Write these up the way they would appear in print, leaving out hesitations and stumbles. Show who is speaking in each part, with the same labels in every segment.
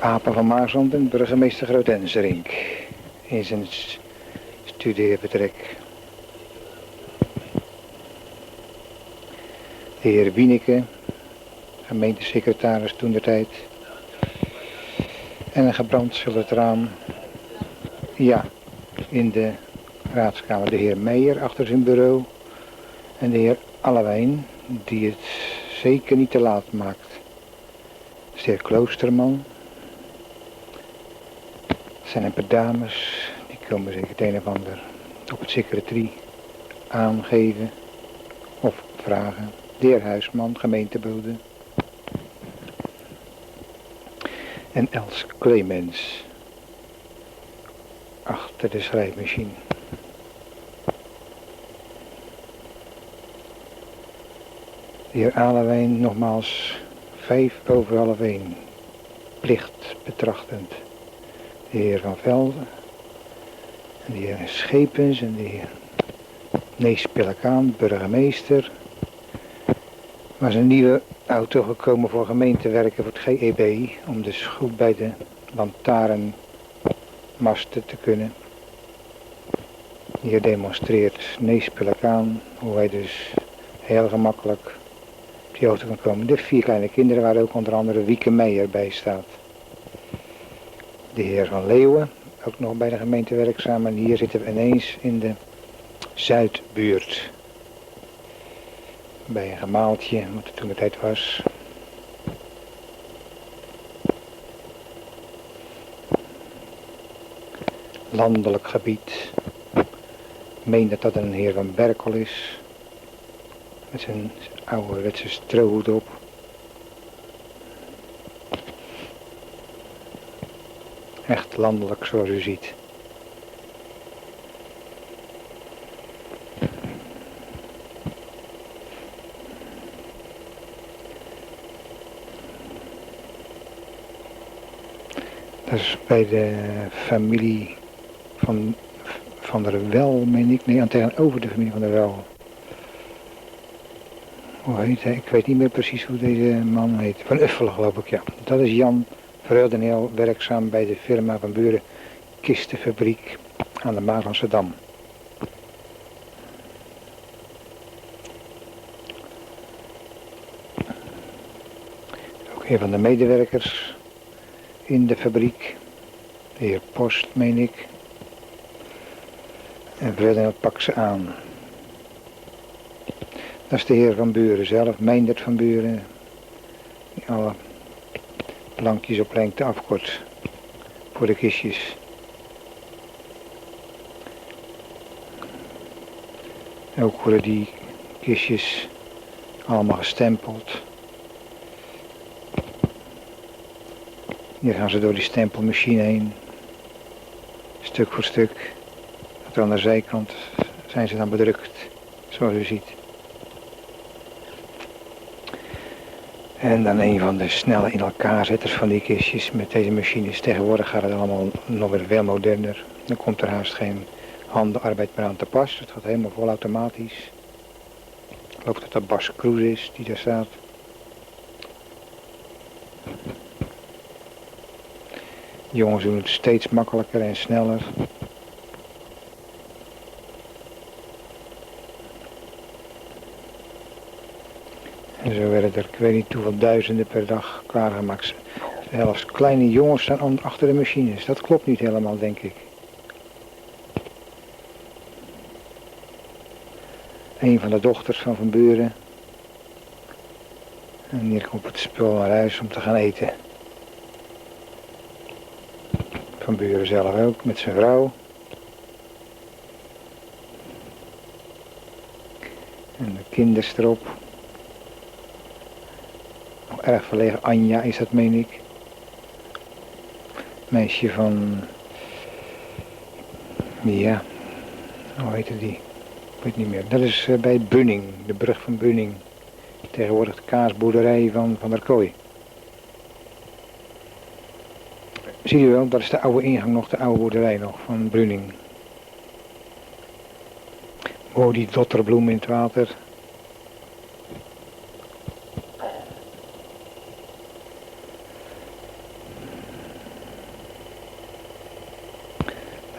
Speaker 1: wapen van Maasland en burgemeester Groot-Enserink in zijn studeervertrek. De heer Wieneke, gemeentesecretaris toentertijd. En een gebrand zilveren raam. Ja, in de raadskamer de heer Meijer achter zijn bureau. En de heer Allewijn, die het zeker niet te laat maakt. Dus de heer Kloosterman. Er zijn een paar dames, die komen zeker het een of ander op het secretarie aangeven of vragen. De heer Huisman, gemeentebode. En Els Clemens achter de schrijfmachine. De heer Alewijn nogmaals 1:05, plicht betrachtend. De heer Van Velden en de heer Schepens en de heer Nees-Pillekaan, burgemeester. Was een nieuwe auto gekomen voor gemeentewerken voor het GEB, om dus goed bij de lantaarnmasten te kunnen. Hier demonstreert Nees-Pillekaan hoe hij dus heel gemakkelijk op die auto kan komen. De 4 kleine kinderen waar ook onder andere Wieke Meijer bij staat. De heer Van Leeuwen, ook nog bij de gemeente werkzaam, en hier zitten we ineens in de Zuidbuurt. Bij een gemaaltje, wat er toen de tijd was. Landelijk gebied. Ik meen dat dat een heer Van Berkel is. Met zijn ouderwetse strohoed op. Echt landelijk zoals u ziet. Dat is bij de familie van der Wel, meen ik. Nee, aan tegenover de familie van der Wel. Hoe heet hij? Ik weet niet meer precies hoe deze man heet. Van Uffelen geloof ik, ja. Dat is Jan Verhuldeneel, werkzaam bij de firma van Buren Kistenfabriek aan de Maaslandse Dam. Ook een van de medewerkers in de fabriek, de heer Post, meen ik. En Verhuldeneel pakt ze aan. Dat is de heer Van Buren zelf, Meindert van Buren, die alle plankjes op lengte afkort voor de kistjes. Ook worden die kistjes allemaal gestempeld. Hier gaan ze door die stempelmachine heen, stuk voor stuk. Aan de zijkant zijn ze dan bedrukt, zoals u ziet. En dan een van de snelle in elkaar zetters van die kistjes met deze machines. Tegenwoordig gaat het allemaal nog weer veel moderner. Dan komt er haast geen handenarbeid meer aan te pas. Het gaat helemaal vol automatisch. Ik geloof dat dat Bas Kroes is die daar staat. De jongens doen het steeds makkelijker en sneller. En zo werden er, ik weet niet hoeveel duizenden per dag klaargemaakt. Zelfs kleine jongens staan achter de machines. Dat klopt niet helemaal, denk ik. Een van de dochters van Van Buren. En hier komt het spul naar huis om te gaan eten. Van Buren zelf ook, met zijn vrouw. En de kinders erop. Nog erg verlegen, Anja is dat, meen ik. Meisje van... Ja, hoe heette die? Ik weet niet meer. Dat is bij Bunning, de brug van Bunning. Tegenwoordig de kaasboerderij van der Kooi. Zie je wel, dat is de oude ingang nog, de oude boerderij nog van Bunning. Oh, die dotterbloem in het water.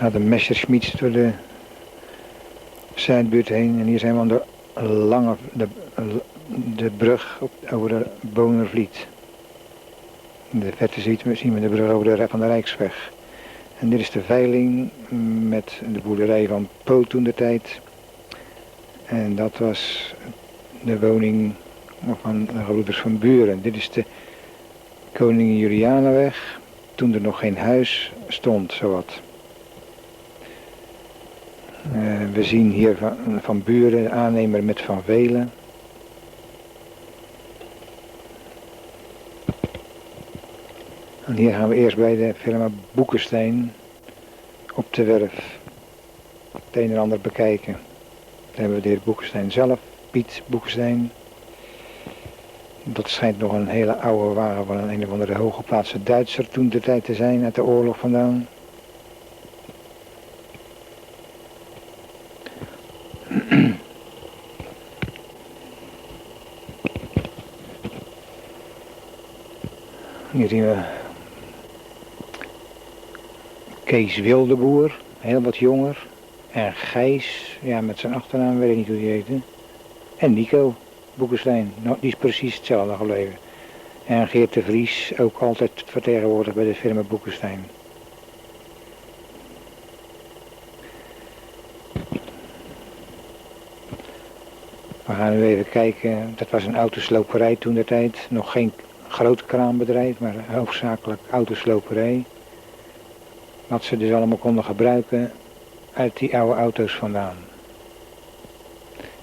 Speaker 1: Had een Messerschmitts door de Zuidbuurt heen. En hier zijn we aan de brug over de Bonervliet. In de verte zien we de brug van de Rijksweg. En dit is de veiling met de boerderij van Poot toen de tijd. En dat was de woning van de gebroeders van Buren. Dit is de Koningin Julianenweg, toen er nog geen huis stond, zowat. We zien hier van Buren, de aannemer met Van Velen. En hier gaan we eerst bij de firma Boekenstein op de werf het een en ander bekijken. Dan hebben we de heer Boekenstein zelf, Piet Boekenstein. Dat schijnt nog een hele oude wagen van een of andere hooggeplaatste Duitser toen de tijd te zijn, uit de oorlog vandaan. Hier zien we Kees Wildeboer, heel wat jonger. En Gijs, ja met zijn achternaam weet ik niet hoe die heette. En Nico Boekenstein, nou, die is precies hetzelfde gebleven. En Geert de Vries, ook altijd vertegenwoordigd bij de firma Boekenstein. We gaan nu even kijken, dat was een autosloperij toen de tijd. Nog geen groot kraambedrijf, maar hoofdzakelijk autosloperij. Wat ze dus allemaal konden gebruiken uit die oude auto's vandaan.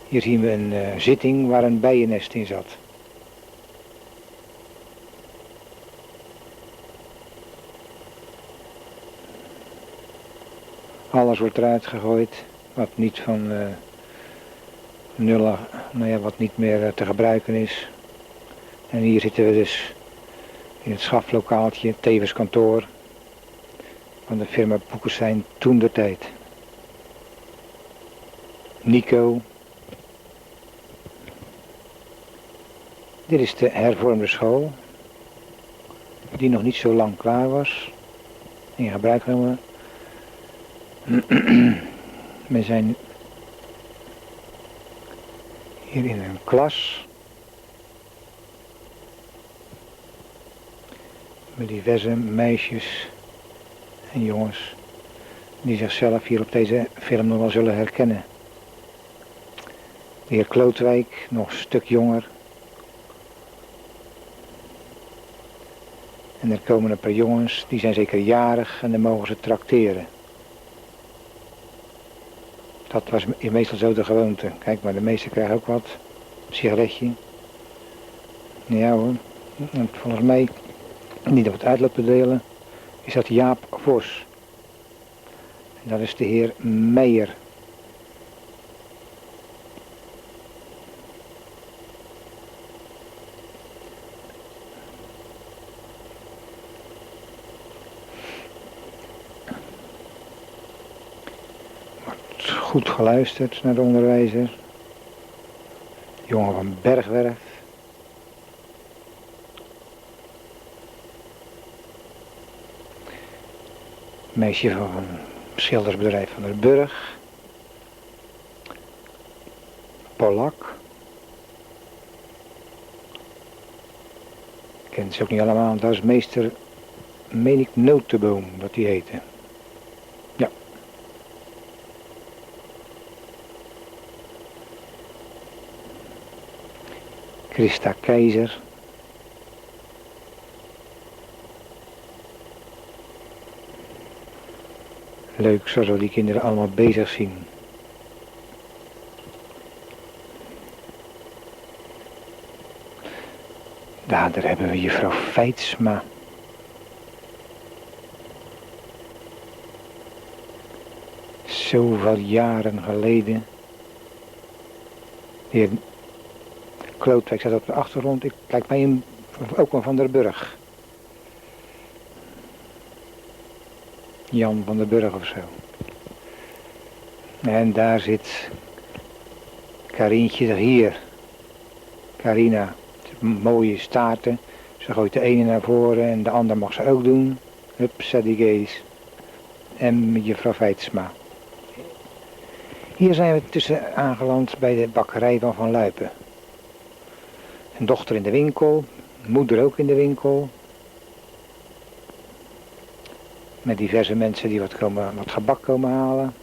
Speaker 1: Hier zien we een zitting waar een bijennest in zat. Alles wordt eruit gegooid wat niet van nullen, nou ja, wat niet meer te gebruiken is. En hier zitten we dus in het schaflokaaltje, tevens kantoor van de firma Boekenstein toen de tijd. Nico. Dit is de hervormde school, die nog niet zo lang klaar was, in gebruik genomen. We zijn hier in een klas met diverse meisjes en jongens die zichzelf hier op deze film nog wel zullen herkennen. De heer Klootwijk, nog een stuk jonger. En er komen een paar jongens, die zijn zeker jarig en dan mogen ze trakteren. Dat was meestal zo de gewoonte. Kijk maar, de meesten krijgen ook wat. Een sigaretje. Ja hoor. En volgens mij, niet op het uitloop te delen, is dat Jaap Vos. En dat is de heer Meijer. Goed geluisterd naar de onderwijzer. Jongen van Bergwerf. Meisje van een schildersbedrijf van der Burg. Polak. Ik ken ze ook niet allemaal, dat is meester, meen ik, Notenboom, wat die heette. Ja. Christa Keizer. Leuk, zoals we die kinderen allemaal bezig zien. Daar hebben we juffrouw Feitsma. Zoveel jaren geleden. De heer Klootwijk zat op de achtergrond. Ik kijk mij hem ook wel van der Burg. Jan van der Burg of zo. En daar zit Karientje hier. Carina. Mooie staarten. Ze gooit de ene naar voren en de ander mag ze ook doen. Hup, die gees. en juffrouw Feitsma. Hier zijn we tussen aangeland bij de bakkerij van Luipen. Een dochter in de winkel, moeder ook in de winkel. Met diverse mensen die wat gebak komen halen.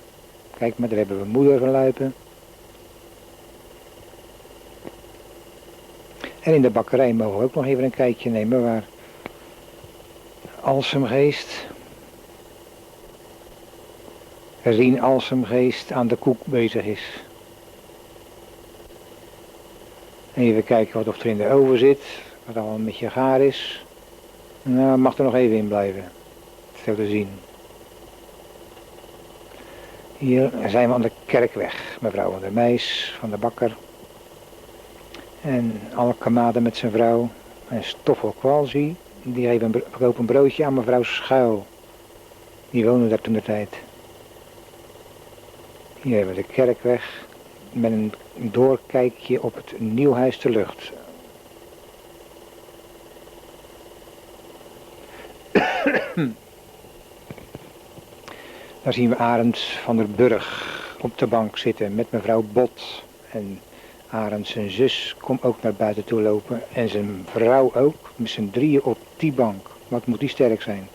Speaker 1: Kijk maar, daar hebben we moeder van Luipen. En in de bakkerij mogen we ook nog even een kijkje nemen waar Alsemgeest, Rien Alsemgeest aan de koek bezig is. Even kijken wat of er in de oven zit, wat al een beetje gaar is. Nou, mag er nog even in blijven, zo te zien. Hier zijn we aan de Kerkweg, mevrouw van der Meijs van de bakker. En Alkemade met zijn vrouw. En Stoffel Kwalzi, die verkoopt een broodje aan mevrouw Schuil. Die woonde daar toen de tijd. Hier hebben we de Kerkweg met een doorkijkje op het Nieuwhuis de Lucht. Daar zien we Arend van der Burg op de bank zitten met mevrouw Bot. En Arend zijn zus komt ook naar buiten toe lopen. En zijn vrouw ook, met z'n drieën op die bank. Wat moet die sterk zijn.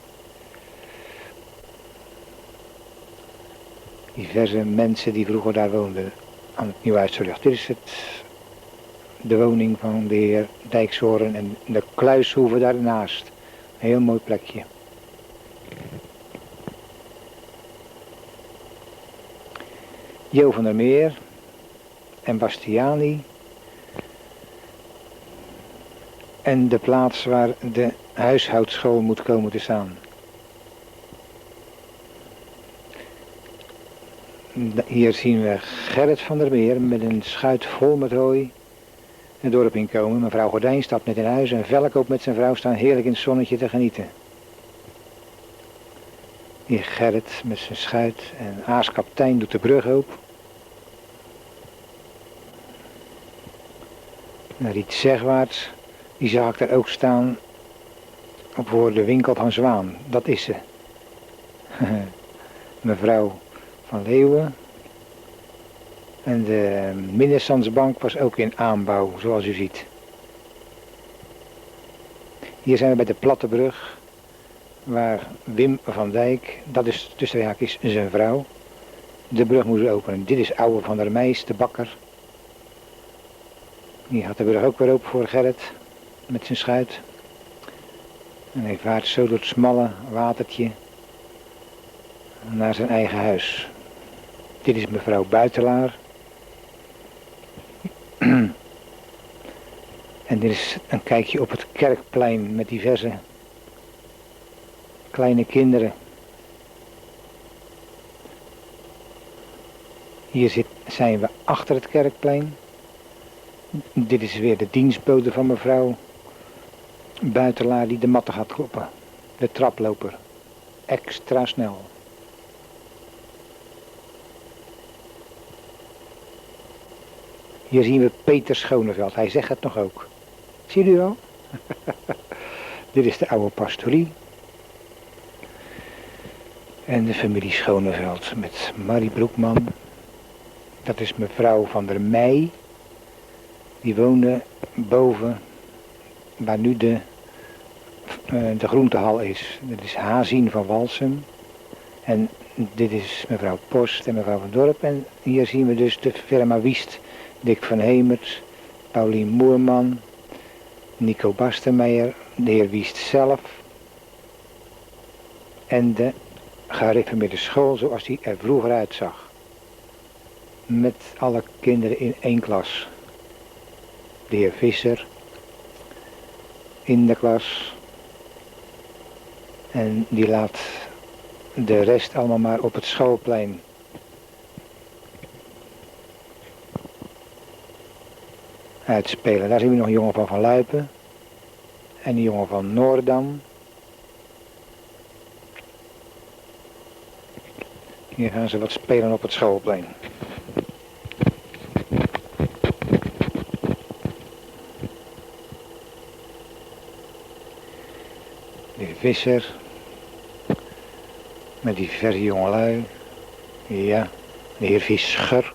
Speaker 1: Diverse mensen die vroeger daar woonden aan het Nieuwhuis de Lucht. Dit is de woning van de heer Dijkshoorn en de kluishoeve daarnaast. Een heel mooi plekje. Jo van der Meer en Bastiani. En de plaats waar de huishoudschool moet komen te staan. Hier zien we Gerrit van der Meer met een schuit vol met hooi het dorp inkomen. Mevrouw Gordijn stapt net in huis en Velkoop met zijn vrouw staan heerlijk in het zonnetje te genieten. Hier Gerrit met zijn schuit en aaskaptein doet de brug open. Naar iets zegwaarts, die zag ik daar ook staan voor de winkel van Zwaan. Dat is ze. Mevrouw van Leeuwen. En de middenstandsbank was ook in aanbouw, zoals u ziet. Hier zijn we bij de Platte Brug, waar Wim van Dijk, dat is tussen haakjes zijn vrouw, de brug moest openen. Dit is oude van der Meijs, de bakker. Die had de brug ook weer open voor Gerrit, met zijn schuit. En hij vaart zo door het smalle watertje naar zijn eigen huis. Dit is mevrouw Buitelaar. En dit is een kijkje op het kerkplein met diverse kleine kinderen. Hier zijn we achter het kerkplein. Dit is weer de dienstbode van mevrouw Buitelaar die de matten gaat kloppen. De traploper. Extra snel. Hier zien we Peter Schoneveld. Hij zegt het nog ook. Zie u wel? Dit is de oude pastorie. En de familie Schoneveld met Marie Broekman. Dat is mevrouw van der Meij. Die woonde boven waar nu de groentehal is. Dat is Hazien van Walsum. En dit is mevrouw Post en mevrouw van Dorp. En hier zien we dus de firma Wiest. Dick van Hemert, Paulien Moerman, Nico Bastenmeijer, de heer Wiest zelf. En de gereformeerde school zoals die er vroeger uitzag. Met alle kinderen in één klas. De heer Visser in de klas. En die laat de rest allemaal maar op het schoolplein. Uitspelen. Daar zien we nog een jongen van Luipen. En een jongen van Noordam. Hier gaan ze wat spelen op het schoolplein. De Visser. Met diverse jongelui. Ja, de heer Visser.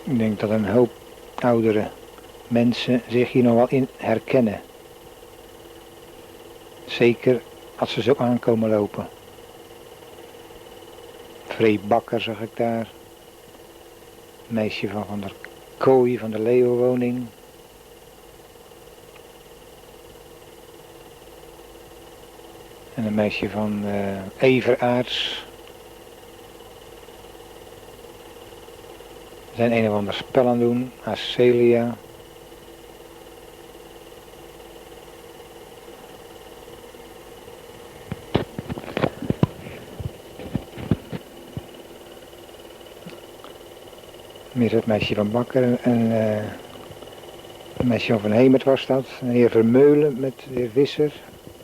Speaker 1: Ik denk dat een hoop oudere mensen zich hier nog wel in herkennen. Zeker als ze zo aankomen lopen. Vree Bakker zag ik daar. Meisje van der Kooi van de Leeuwenwoning. En een meisje van Everaerts. Ze zijn een of ander spel aan doen. Acelia. Meer het meisje van Bakker en een meisje van Hemert was dat. Een heer Vermeulen met de heer Visser.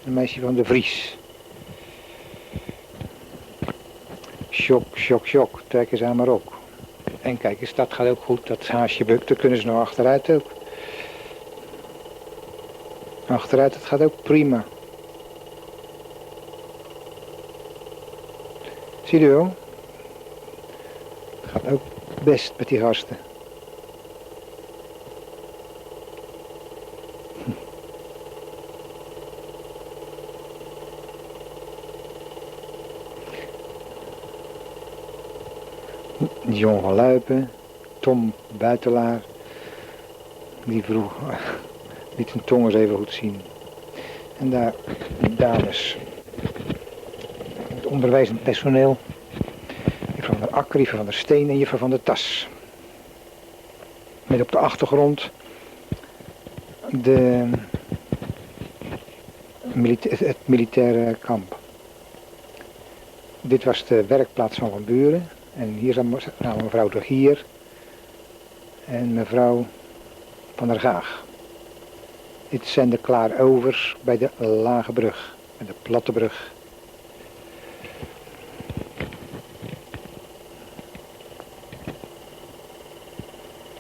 Speaker 1: Een meisje van de Vries. Sjok, sjok, sjok. Trek eens aan maar op. En kijk eens, dat gaat ook goed. Dat haasje bukt, dat kunnen ze nog achteruit ook. Achteruit, dat gaat ook prima. Zie je wel? Het gaat ook best met die gasten. John van Luipen, Tom Buitelaar, die vroeg, liet zijn tong eens even goed zien. En daar, dames, het onderwijzend personeel, juffrouw van der Akker, juffrouw van der Steen en juffrouw van der Tas. Met op de achtergrond het militaire kamp. Dit was de werkplaats van Buren. En hier staan mevrouw de Hier en mevrouw van der Gaag. Dit zijn de klaarovers bij de Lage Brug, bij de Platte Brug.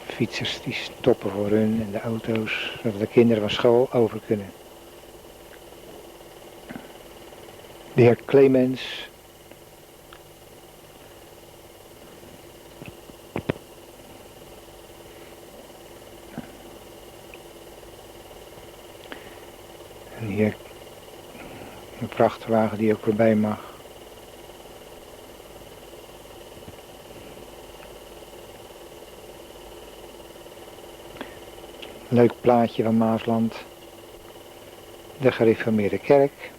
Speaker 1: Fietsers die stoppen voor hun en de auto's, zodat de kinderen van school over kunnen. De heer Clemens. En hier een vrachtwagen die ook voorbij mag. Leuk plaatje van Maasland. De gereformeerde kerk.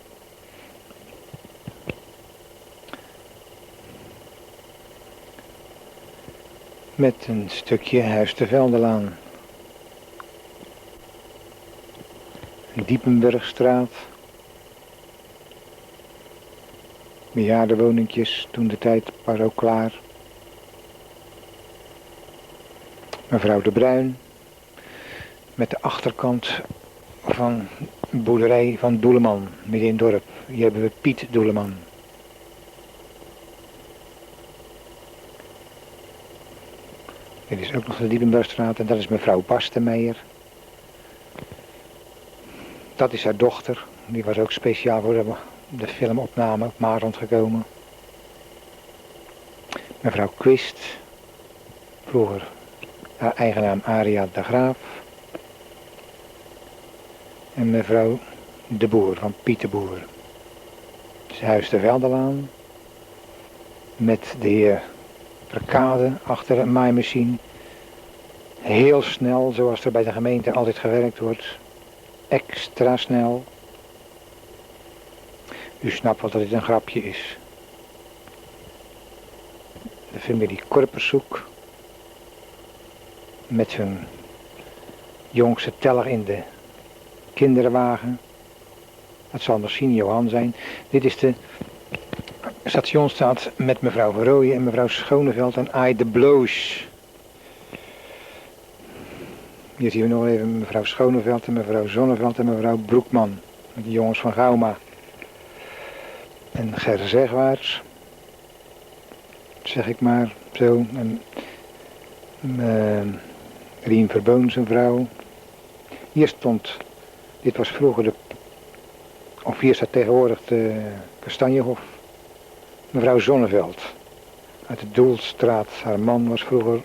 Speaker 1: Met een stukje Huis de Veldelaan. Diepenburgstraat. Bejaardenwoningjes, toen de tijd pas ook klaar. Mevrouw de Bruin. Met de achterkant van de boerderij van Doeleman, midden in het dorp. Hier hebben we Piet Doeleman. Dit is ook nog de Diepenburgstraat en dat is mevrouw Bastenmeijer. Dat is haar dochter, die was ook speciaal voor de filmopname op Maasland gekomen. Mevrouw Quist, vroeger haar eigen naam Aria de Graaf. En mevrouw de Boer van Piet de Boer. Het is Huis de Veldelaan. Met de heer Verkade achter een maaimachine. Heel snel, zoals er bij de gemeente altijd gewerkt wordt. Extra snel. U snapt wel dat dit een grapje is. De familie Korpershoek. Met hun jongste teller in de kinderwagen. Dat zal misschien Johan zijn. Dit is de stationsstraat met mevrouw Verrooyen en mevrouw Schoneveld en Ai de Bloos. Hier zien we nog even mevrouw Schoneveld en mevrouw Zonneveld en mevrouw Broekman. Met de jongens van Gauma. En Ger Zegwaarts. Zeg ik maar zo. En Rien Verboon zijn vrouw. Hier stond Dit was vroeger of hier staat tegenwoordig de Kastanjehof. Mevrouw Zonneveld uit de Doelstraat. Haar man was vroeger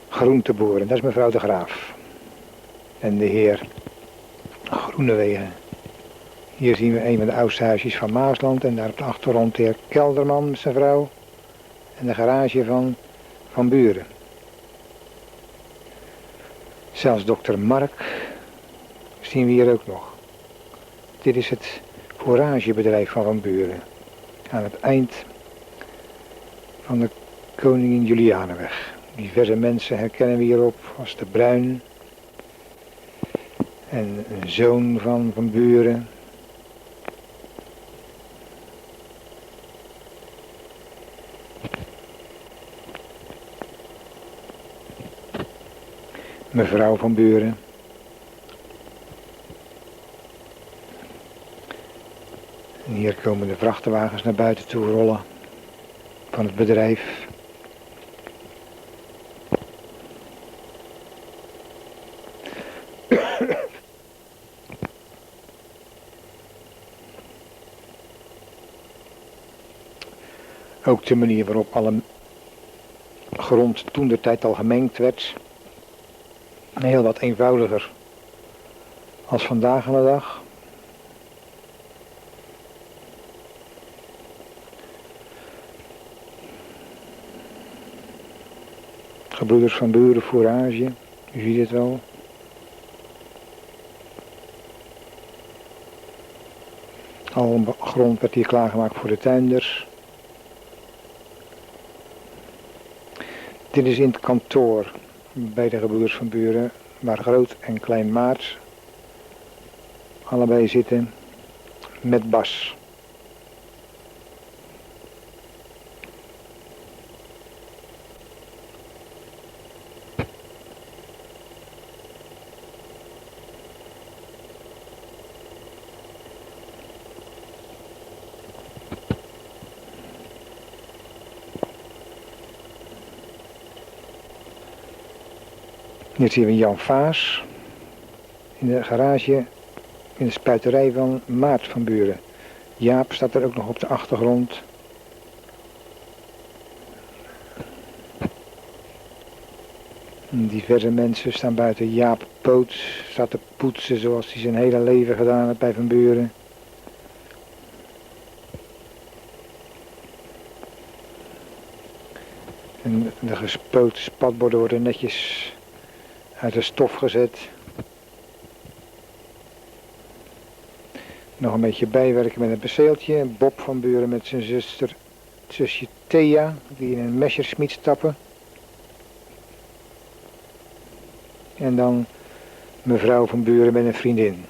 Speaker 1: groenteboer en dat is mevrouw de Graaf. En de heer Groenewegen. Hier zien we een van de oudste huisjes van Maasland en daar op de achtergrond de heer Kelderman met zijn vrouw. En de garage van Buren. Zelfs dokter Mark zien we hier ook nog. Dit is het foragebedrijf van Buren. Aan het eind van de Koningin Julianenweg. Diverse mensen herkennen we hierop als de Bruin. En een zoon van Buren. Mevrouw van Buren. En hier komen de vrachtwagens naar buiten toe rollen van het bedrijf. Ook de manier waarop alle grond toentertijd al gemengd werd. Heel wat eenvoudiger als vandaag aan de dag. Gebroeders van Buren, fourage, u ziet het wel. Al grond werd hier klaargemaakt voor de tuinders. Dit is in het kantoor bij de gebroeders van Buren, waar Groot en Klein Maart allebei zitten met Bas. Hier zien we Jan Vaas in de garage in de spuiterij van Maart van Buren. Jaap staat er ook nog op de achtergrond. Diverse mensen staan buiten. Jaap Poot staat te poetsen zoals hij zijn hele leven gedaan heeft bij Van Buren. En de gespoten spatborden worden netjes uit de stof gezet. Nog een beetje bijwerken met een perceeltje. Bob van Buren met zijn zusje Thea, die in een Messerschmitt stappen. En dan mevrouw van Buren met een vriendin.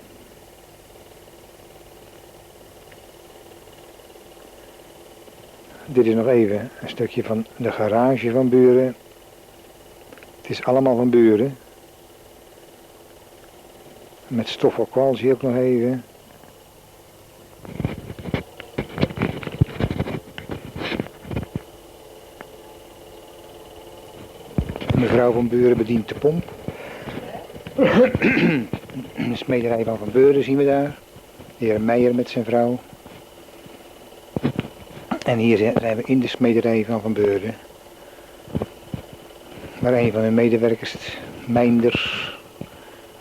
Speaker 1: Dit is nog even een stukje van de garage van Buren. Het is allemaal van Buren. Met stofwolkwal zie je ook nog even. Mevrouw van Buren bedient de pomp. De smederij van Buren zien we daar. De heer Meijer met zijn vrouw. En hier zijn we in de smederij van Buren. Waar een van hun medewerkers, Meinders,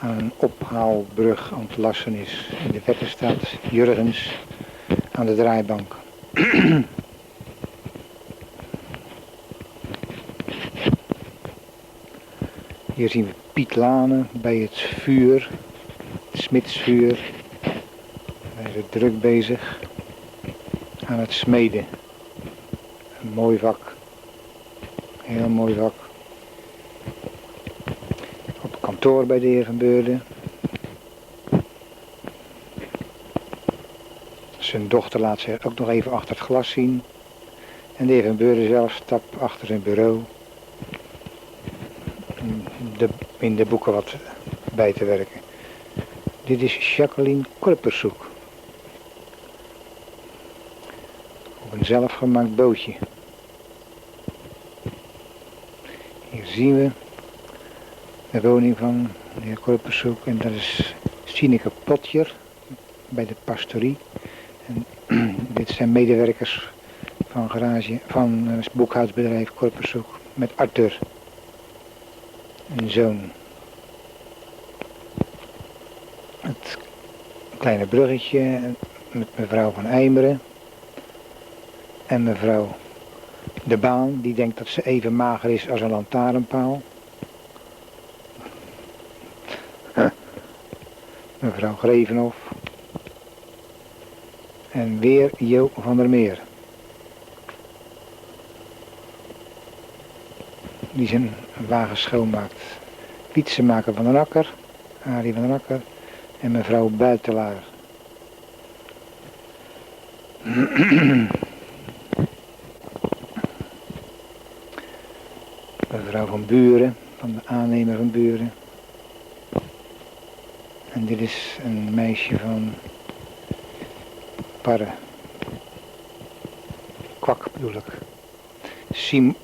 Speaker 1: aan een ophaalbrug aan het lassen is. In de verte staat Jurgens aan de draaibank. Hier zien we Piet Lane bij het vuur, het smidsvuur. Hij is druk bezig aan het smeden. Een mooi vak, heel mooi vak. Op kantoor bij de heer Van Beurden. Zijn dochter laat zich ook nog even achter het glas zien. En de heer Van Beurden zelf stapt achter zijn bureau. In de boeken wat bij te werken. Dit is Jacqueline Korperszoek. Op een zelfgemaakt bootje. Hier zien we de woning van de heer Korperszoek en dat is Sineke Potjer bij de pastorie. En dit zijn medewerkers van het boekhoudsbedrijf Korpershoek met Arthur, een zoon. Het kleine bruggetje met mevrouw van Eimeren en mevrouw De Baan, die denkt dat ze even mager is als een lantaarnpaal. Mevrouw Grevenhof en weer Jo van der Meer, die zijn wagen schoonmaakt. Fietsenmaker van den Akker, Arie van den Akker en mevrouw Buitelaar. Mevrouw van Buren, van de aannemer van Buren. En dit is een meisje van Parre. Kwak bedoel ik. Siem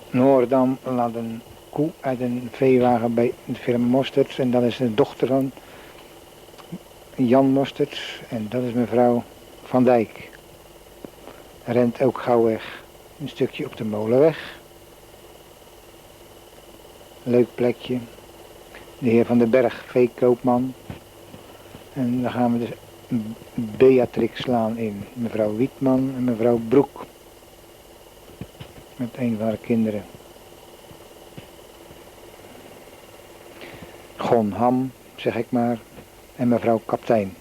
Speaker 1: Noordam laat een koe uit een veewagen bij de firma Mosterts. En dat is de dochter van Jan Mosterts. En dat is mevrouw Van Dijk. Rent ook gauw weg. Een stukje op de Molenweg. Leuk plekje. De heer Van den Berg, veekoopman. En dan gaan we dus Beatrixlaan in. Mevrouw Wietman en mevrouw Broek. Met een van haar kinderen. Gon Ham, zeg ik maar. En mevrouw Kaptein.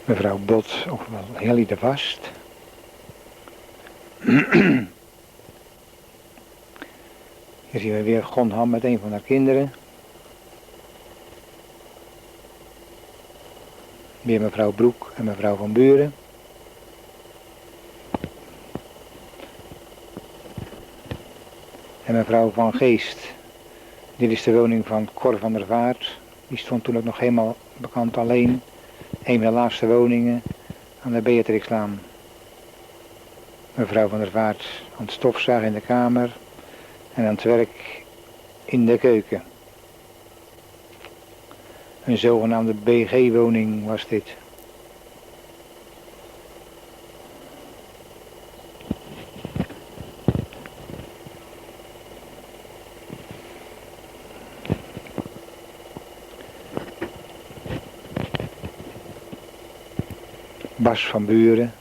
Speaker 1: Mevrouw Bot, ofwel Helly de Vast. Hier zien we weer Gon Ham met een van haar kinderen. Weer mevrouw Broek en mevrouw Van Buren. En mevrouw Van Geest. Dit is de woning van Cor van der Vaart. Die stond toen ook nog helemaal bekend alleen. Een van de laatste woningen aan de Beatrixlaan. Mevrouw van der Vaart aan het stofzuigen in de kamer en aan het werk in de keuken. Een zogenaamde BG-woning was dit. Bas van Buren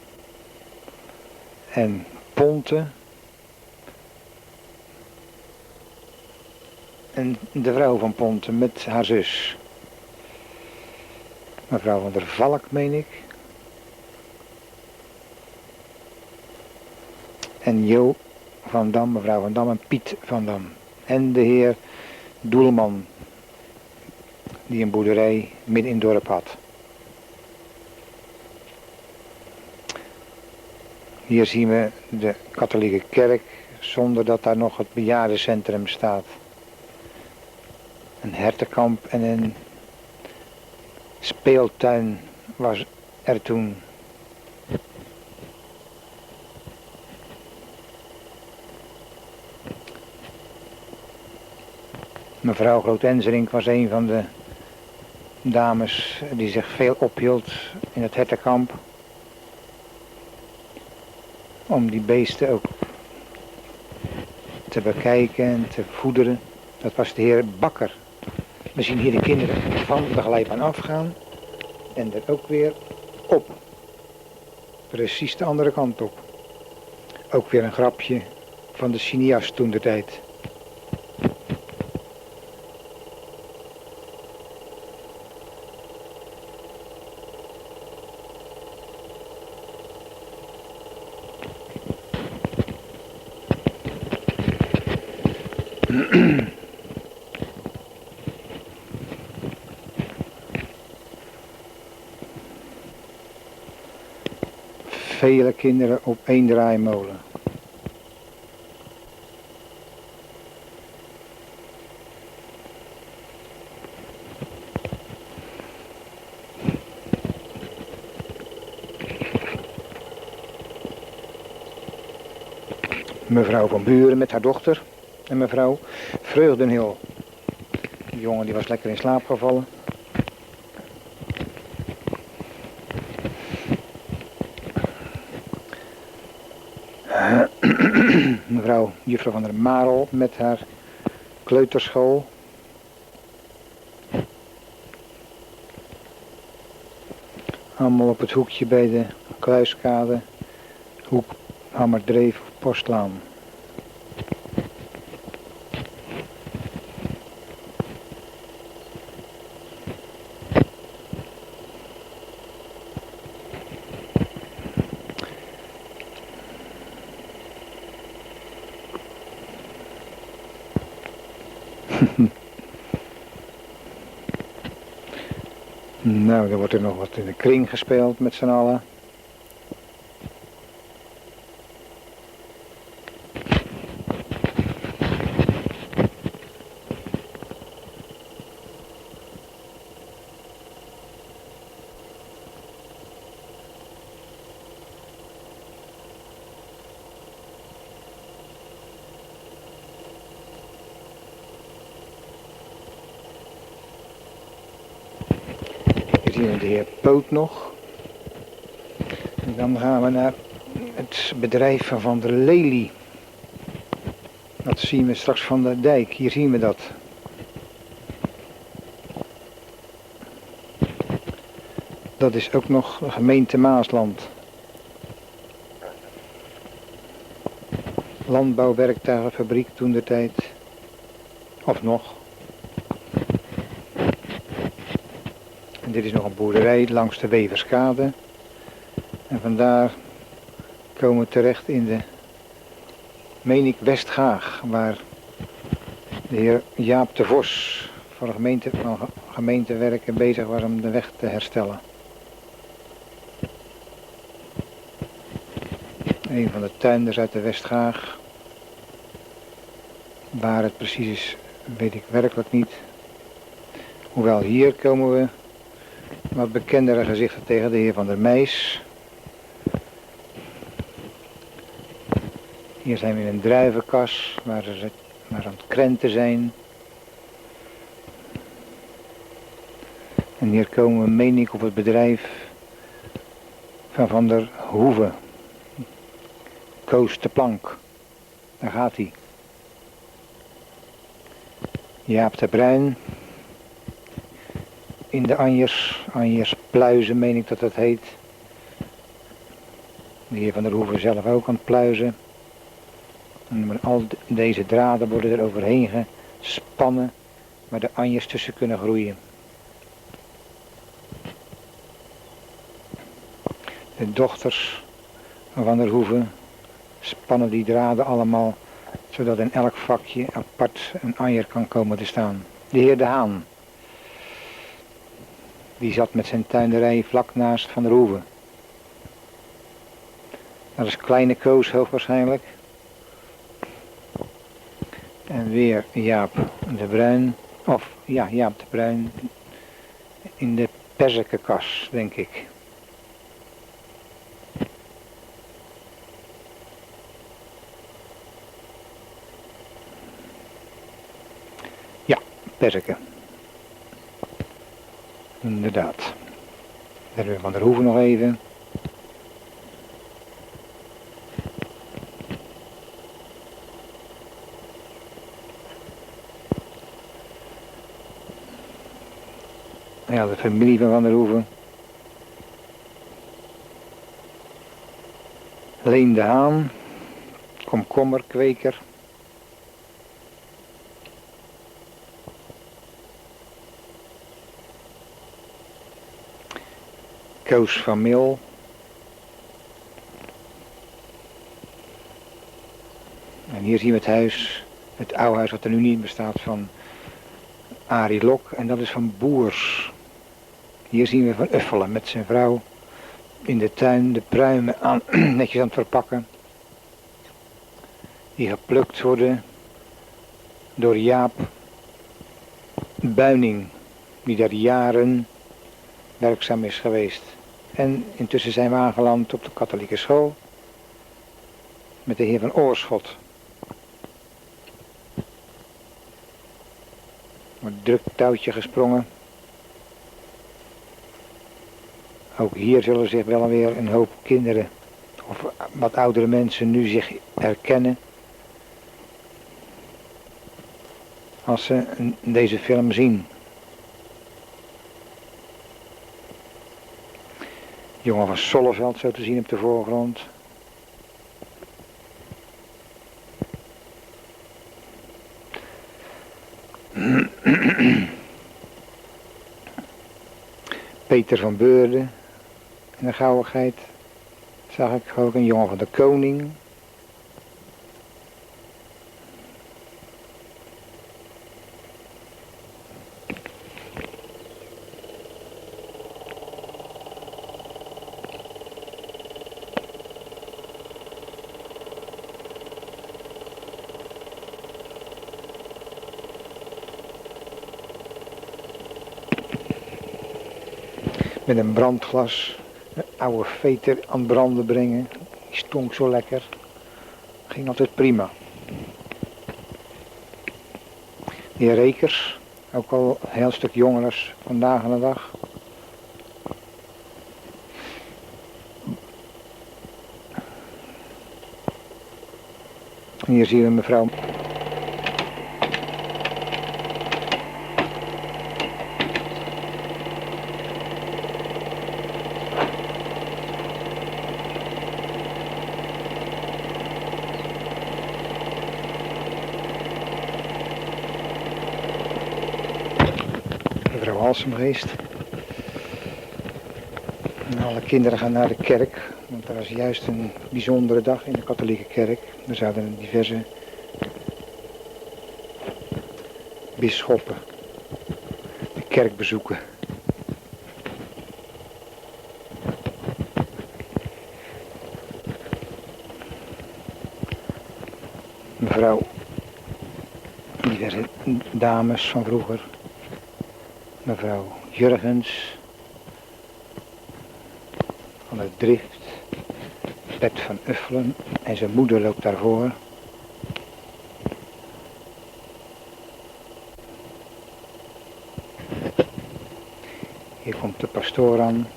Speaker 1: en Ponte en de vrouw van Ponte met haar zus. Mevrouw van der Valk, meen ik. En Jo van Dam, mevrouw van Dam en Piet van Dam. En de heer Doelman, die een boerderij midden in het dorp had. Hier zien we de katholieke kerk, zonder dat daar nog het bejaardencentrum staat. Een hertenkamp en een speeltuin was er toen. Mevrouw Groot-Enzerink was een van de dames die zich veel ophield in het hertenkamp. Om die beesten ook te bekijken en te voederen. Dat was de heer Bakker. We zien hier de kinderen van de glijbaan afgaan en er ook weer op. Precies de andere kant op. Ook weer een grapje van de cineast toen de tijd. Vele kinderen op één draaimolen. Mevrouw van Buren met haar dochter en mevrouw Vreugdenhil. Die jongen die was lekker in slaap gevallen. Mevrouw juffrouw van der Marel met haar kleuterschool. Allemaal op het hoekje bij de Kluiskade, hoek Hammerdreef of Postlaan. Nou, dan wordt er nog wat in de kring gespeeld met z'n allen. Hier zien we de heer Poot nog. En dan gaan we naar het bedrijf van Van der Lely. Dat zien we straks van de dijk. Hier zien we dat. Dat is ook nog de gemeente Maasland. Landbouwwerktuigenfabriek toentertijd. Of nog. En dit is nog een boerderij langs de Weverskade. En vandaar komen we terecht in de, meen ik, Westgaag, waar de heer Jaap de Vos van gemeentewerken bezig was om de weg te herstellen. Een van de tuinders uit de Westgaag. Waar het precies is, weet ik werkelijk niet. Hoewel hier komen we wat bekendere gezichten tegen, de heer Van der Meijs. Hier zijn we in een druivenkas waar ze maar aan het krenten zijn. En hier komen we, meen ik, op het bedrijf van Van der Hoeve. Koos de Plank. Daar gaat hij. Jaap de Bruin. In de Anjers pluizen, meen ik dat dat heet. De heer Van der Hoeve zelf ook aan het pluizen. En al deze draden worden er overheen gespannen, waar de anjers tussen kunnen groeien. De dochters van Van der Hoeve spannen die draden allemaal, zodat in elk vakje apart een anjer kan komen te staan. De heer De Haan. Die zat met zijn tuinderij vlak naast Van der Hoeve. Dat is kleine Koos hoogwaarschijnlijk. En weer Jaap de Bruin. Of ja, Jaap de Bruin. In de perzikenkas, denk ik. Ja, perziken. Inderdaad. Dan hebben we Van der Hoeve nog even. Ja, de familie van Van der Hoeve. Leen de Haan. Komkommerkweker. Koos van Mil. En hier zien we het huis, het oude huis wat er nu niet bestaat, van Arie Lok, en dat is van Boers. Hier zien we Van Uffelen met zijn vrouw in de tuin de pruimen netjes aan het verpakken. Die geplukt worden door Jaap Buining, die daar jaren werkzaam is geweest. En intussen zijn we aangeland op de katholieke school met de heer van Oorschot. wordt druk touwtje gesprongen. Ook hier zullen zich wel weer een hoop kinderen of wat oudere mensen nu zich herkennen. Als ze deze film zien. Jongen van Solleveld zo te zien op de voorgrond. Peter van Beurden in de gauwigheid zag ik ook, een jongen van de Koning. Met een brandglas, een oude veter aan het branden brengen. Die stonk zo lekker. Ging altijd prima. Die rekers, ook al een heel stuk jonger als vandaag aan de dag. Hier zien we mevrouw. Mevrouw Halsemgeest. En alle kinderen gaan naar de kerk, want dat was juist een bijzondere dag in de katholieke kerk. Er zouden diverse bisschoppen de kerk bezoeken. Mevrouw, diverse dames van vroeger. Mevrouw Jurgens, van het Drift, Pet van Uffelen en zijn moeder loopt daarvoor. Hier komt de pastoor aan.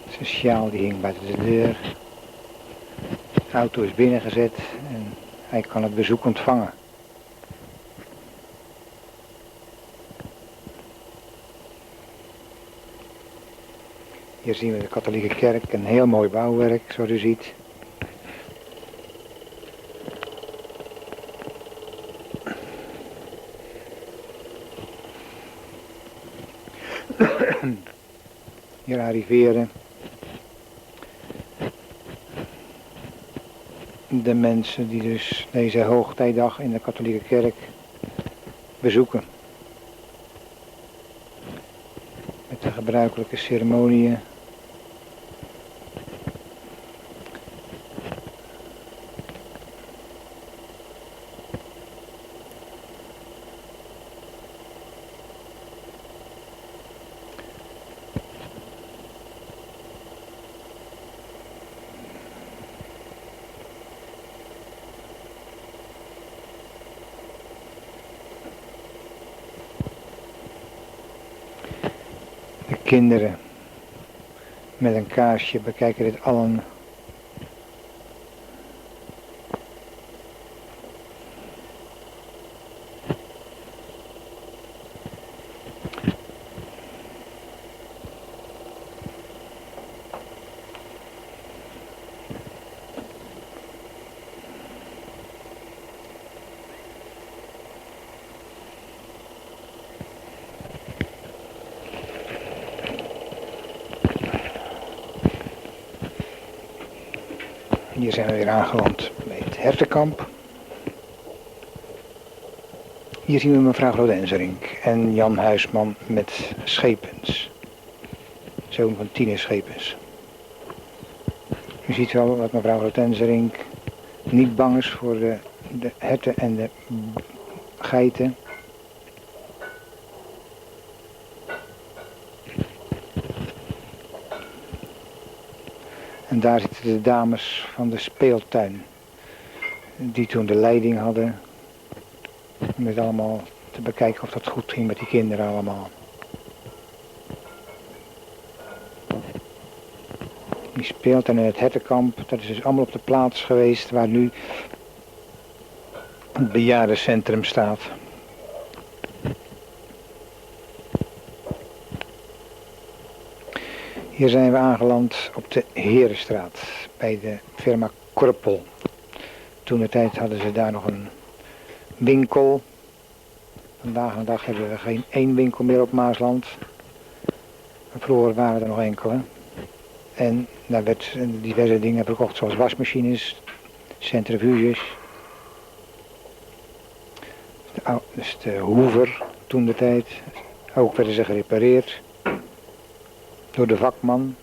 Speaker 1: Zijn sjaal die hing buiten de deur. De auto is binnengezet en hij kan het bezoek ontvangen. Hier zien we de katholieke kerk, een heel mooi bouwwerk zoals u ziet. Hier arriveren de mensen die dus deze hoogtijdag in de katholieke kerk bezoeken. Met de gebruikelijke ceremonieën. Kinderen met een kaarsje bekijken dit allen. Hier zijn we weer aangeland bij het hertenkamp. Hier zien we mevrouw Rodenzerink en Jan Huisman met Schepens. Zoon van Tine Schepens. U ziet wel dat mevrouw Rodenzerink niet bang is voor de herten en de geiten. En daar zitten de dames van de speeltuin, die toen de leiding hadden Om dit allemaal te bekijken of dat goed ging met die kinderen allemaal. Die speelt dan in het hertenkamp. Dat is dus allemaal op de plaats geweest waar nu het bejaardencentrum staat. Hier zijn we aangeland op de Herenstraat bij de firma Korpel. Toentertijd hadden ze daar nog een winkel. Vandaag de dag hebben we geen één winkel meer op Maasland. Vroeger waren er nog enkele. En daar werd diverse dingen verkocht zoals wasmachines, centrifuges. Dus de hoever toentertijd. Ook werden ze gerepareerd door de vakman.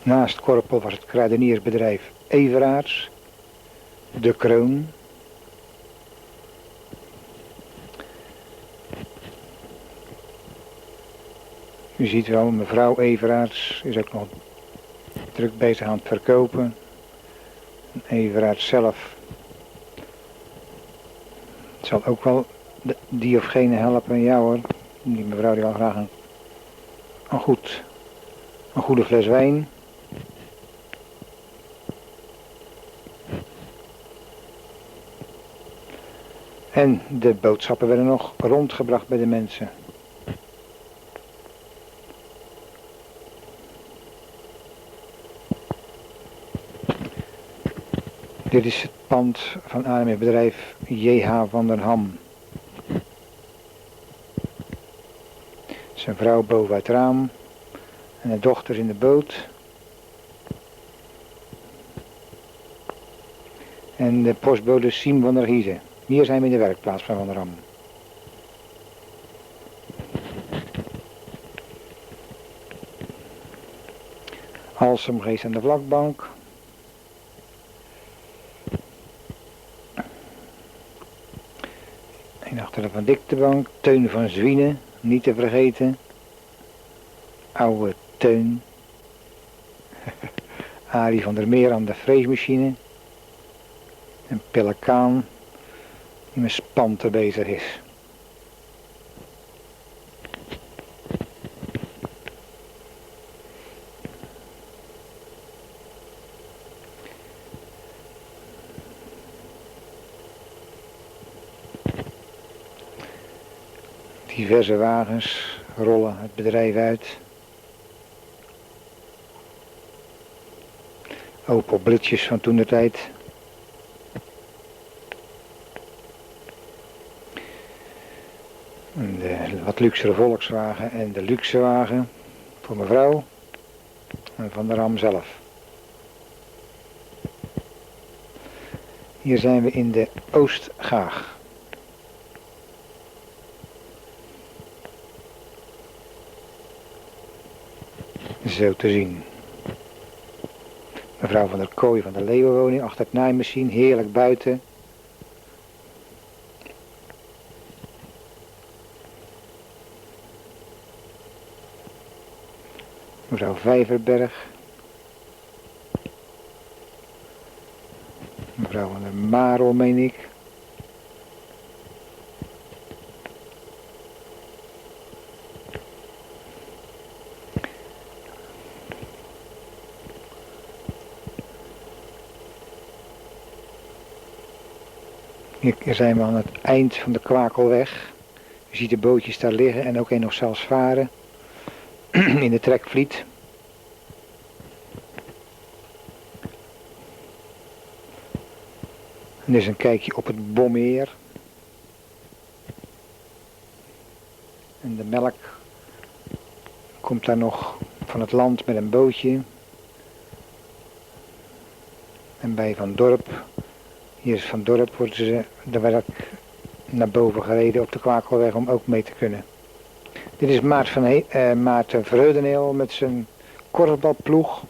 Speaker 1: Naast Korpel was het kruideniersbedrijf Everaerts, de Kroon. U ziet wel, mevrouw Everaerts is ook nog druk bezig aan het verkopen. Everaerts zelf zal ook wel die of gene helpen. Ja hoor, die mevrouw die wil graag een goede fles wijn. En de boodschappen werden nog rondgebracht bij de mensen. Dit is het pand van bedrijf J.H. van der Ham. Zijn vrouw boven het raam en de dochter in de boot. En de postbode Siem van der Giezen. Hier zijn we in de werkplaats van der Ham. Alsem geest aan de vlakbank. En achter de Van Diktebank, Teun van Zwienen, niet te vergeten. Oude Teun. Arie van der Meer aan de freesmachine. Een pelikaan die met spanten bezig is. Diverse wagens rollen het bedrijf uit. Opel Blitjes van toentertijd. De wat luxere Volkswagen en de luxe wagen voor mevrouw en van der Ham zelf. Hier zijn we in de Oostgaag. Zo te zien. Mevrouw van der Kooi van de Leeuwenwoning achter het naaimachine, heerlijk buiten. Mevrouw Vijverberg. Mevrouw van der Marel, meen ik. Hier zijn we aan het eind van de Kwakelweg. Je ziet de bootjes daar liggen en ook een nog zelfs varen. In de trekvliet. En dit is een kijkje op het Bommeer. En de melk komt daar nog van het land met een bootje. En bij Van Dorp, hier is Van Dorp, worden ze de werk naar boven gereden op de Kwakelweg om ook mee te kunnen. Dit is Maarten Vreudeneel met zijn korfbalploeg.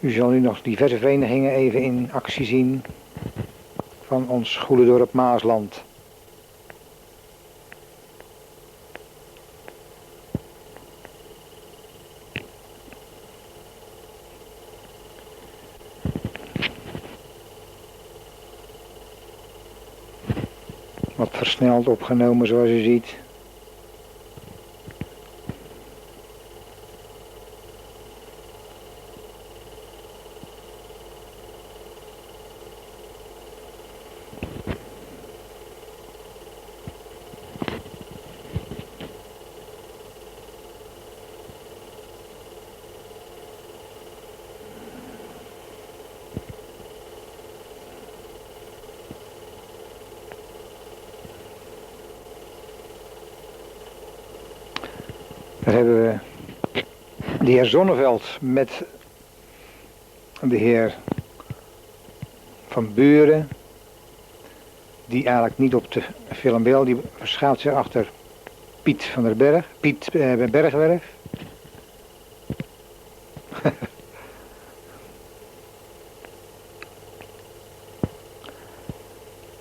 Speaker 1: U zal nu nog diverse verenigingen even in actie zien van ons goede dorp Maasland. Wat versneld opgenomen zoals u ziet. Daar hebben we de heer Zonneveld met de heer Van Buren, die eigenlijk niet op de film wil, die verschuilt zich achter Piet van der Berg, Piet Bergwerf.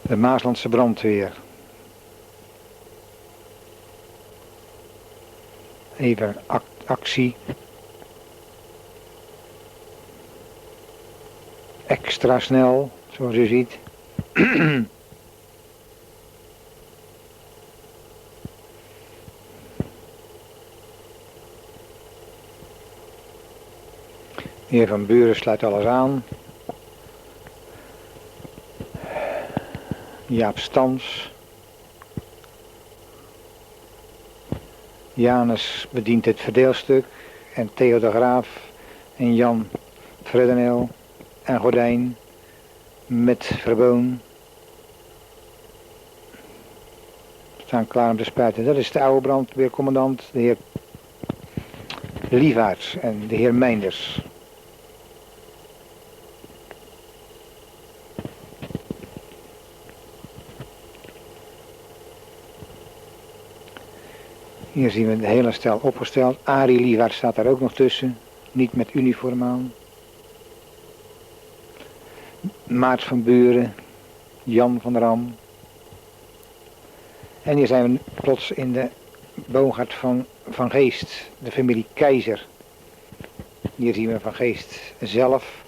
Speaker 1: De Maaslandse brandweer. Even actie. Extra snel, zoals u ziet. De heer Van Buren sluit alles aan. Jaap Stans. Janus bedient het verdeelstuk en Theo de Graaf en Jan Vredeneel en Gordijn met Verboon staan klaar om te spuiten. Dat is de oude brandweercommandant, de heer Lievaerts en de heer Meinders. Hier zien we de hele stel opgesteld. Arie Lievaert staat daar ook nog tussen. Niet met uniform aan. Maart van Buren. Jan van der Ham. En hier zijn we plots in de boomgaard van Geest. De familie Keizer. Hier zien we Van Geest zelf.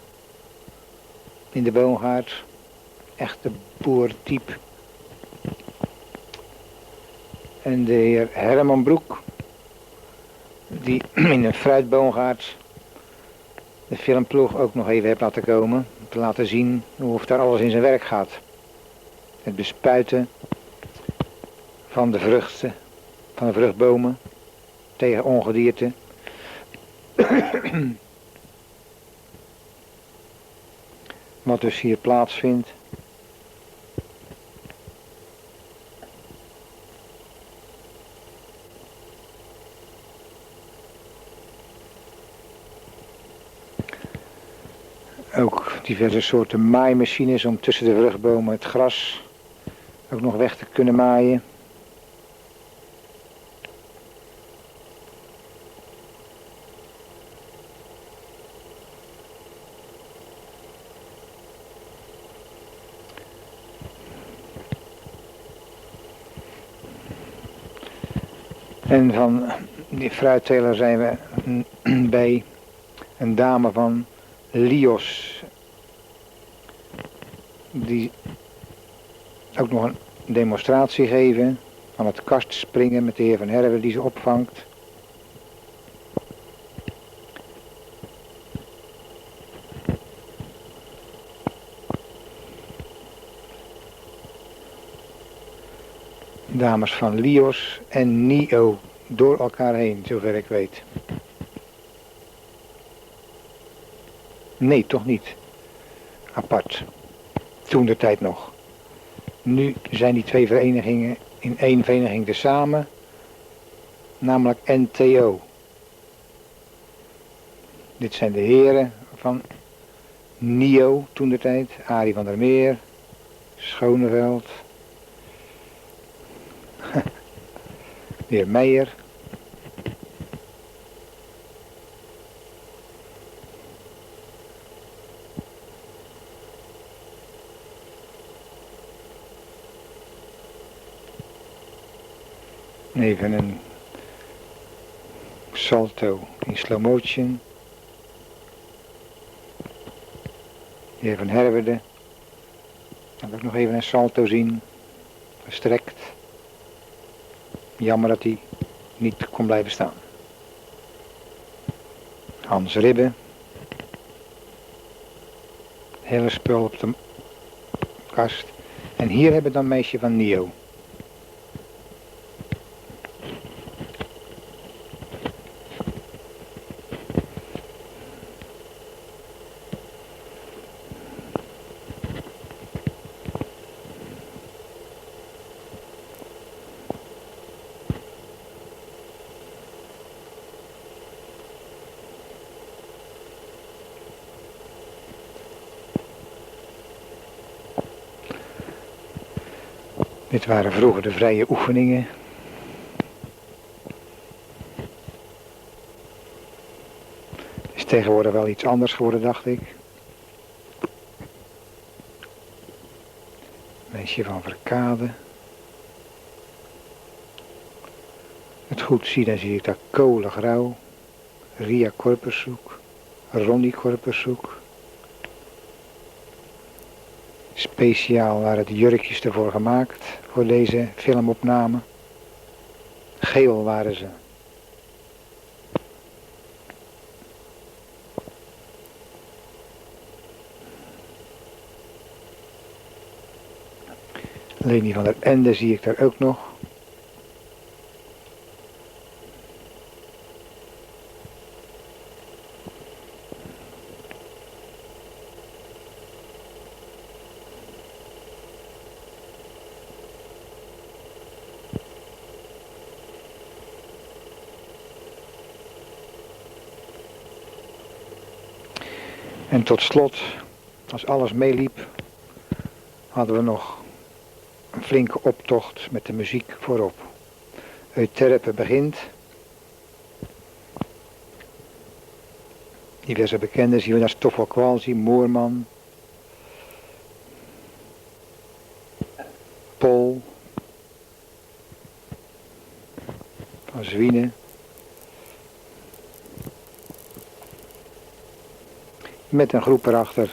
Speaker 1: In de boomgaard. Echte boertype. En de heer Herman Broek, die in een fruitboomgaard de filmploeg ook nog even heeft laten komen. Om te laten zien hoe daar alles in zijn werk gaat. Het bespuiten van de vruchten, van de vruchtbomen tegen ongedierte. Wat dus hier plaatsvindt. Ook diverse soorten maaimachines om tussen de vruchtbomen het gras ook nog weg te kunnen maaien. En van die fruitteler zijn we bij een dame van Lios, die ook nog een demonstratie geven van het kastspringen met de heer Van Herwe die ze opvangt. Dames van Lios en Nio door elkaar heen, zover ik weet. Nee, toch niet. Apart. Toen de tijd nog. Nu zijn die twee verenigingen in één vereniging tezamen. Namelijk NTO. Dit zijn de heren van NIO toen de tijd. Arie van der Meer. Schoneveld. De heer Meijer. Even een salto in slow motion. De heer Van Herwerde. Laat ook nog even een salto zien. gestrekt. Jammer dat hij niet kon blijven staan. Hans Ribbe. Hele spul op de kast. En hier hebben we dan meisje van Nio. Dit waren vroeger de vrije oefeningen. Is tegenwoordig wel iets anders geworden, dacht ik. Meisje van Verkade. Het goed zie, dan zie ik daar Kolen Grauw, Ria Korperszoek, Ronnie Korperszoek. Speciaal waren de jurkjes ervoor gemaakt, voor deze filmopname. Geel waren ze. Leni van der Ende zie ik daar ook nog. En tot slot, als alles meeliep, hadden we nog een flinke optocht met de muziek voorop. Euterpe begint. Diverse bekenden zien we daar Stoffel Kwalzi, Moorman, Pol, van Zwienen. Met een groep erachter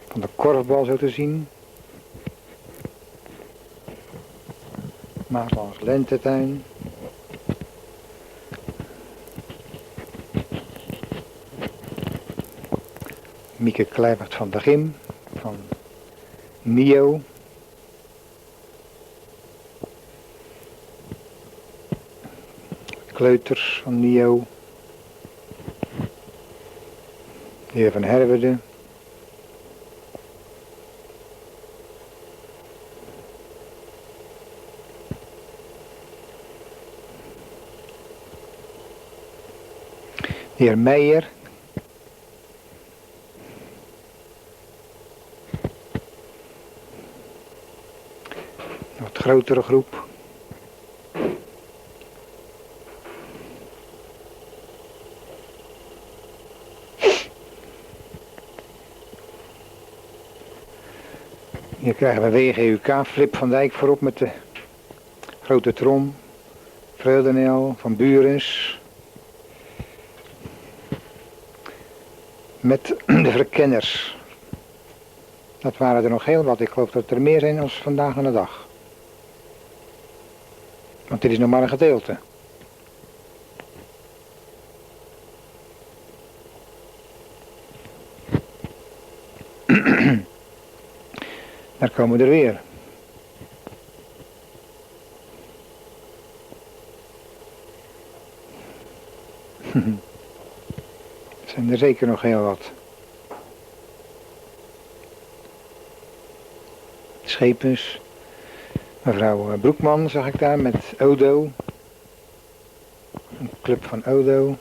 Speaker 1: van de korfbal zo te zien. Maaslands Lentetuin. Mieke Kleibert van de Gym, van Nio. Kleuters van Nio. De heer van Herwede. De heer Meijer. Een wat grotere groep. Hier krijgen we WGUK, Flip van Dijk voorop met de grote trom. Freudenel van Burens. Met de verkenners. Dat waren er nog heel wat. Ik geloof dat er meer zijn als vandaag aan de dag. Want dit is nog maar een gedeelte. Daar komen we er weer. Er zijn er zeker nog heel wat. Schepens. Mevrouw Broekman zag ik daar met Odo. Een club van Odo.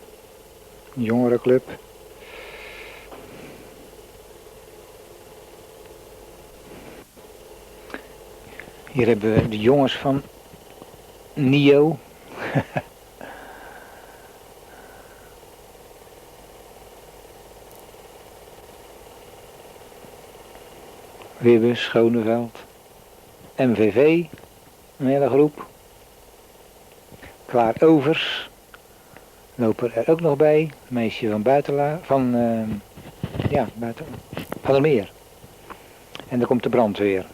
Speaker 1: Een jongerenclub. Hier hebben we de jongens van Nio. Wibbe, Schoneveld. MVV, een hele groep. Klaarovers lopen er ook nog bij. Meisje van Buitenlaar, van der Meer. En dan komt de brandweer.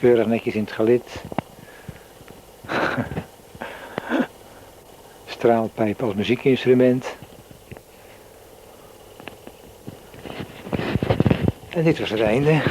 Speaker 1: Keurig netjes in het gelid. Straalpijp als muziekinstrument. En dit was het einde.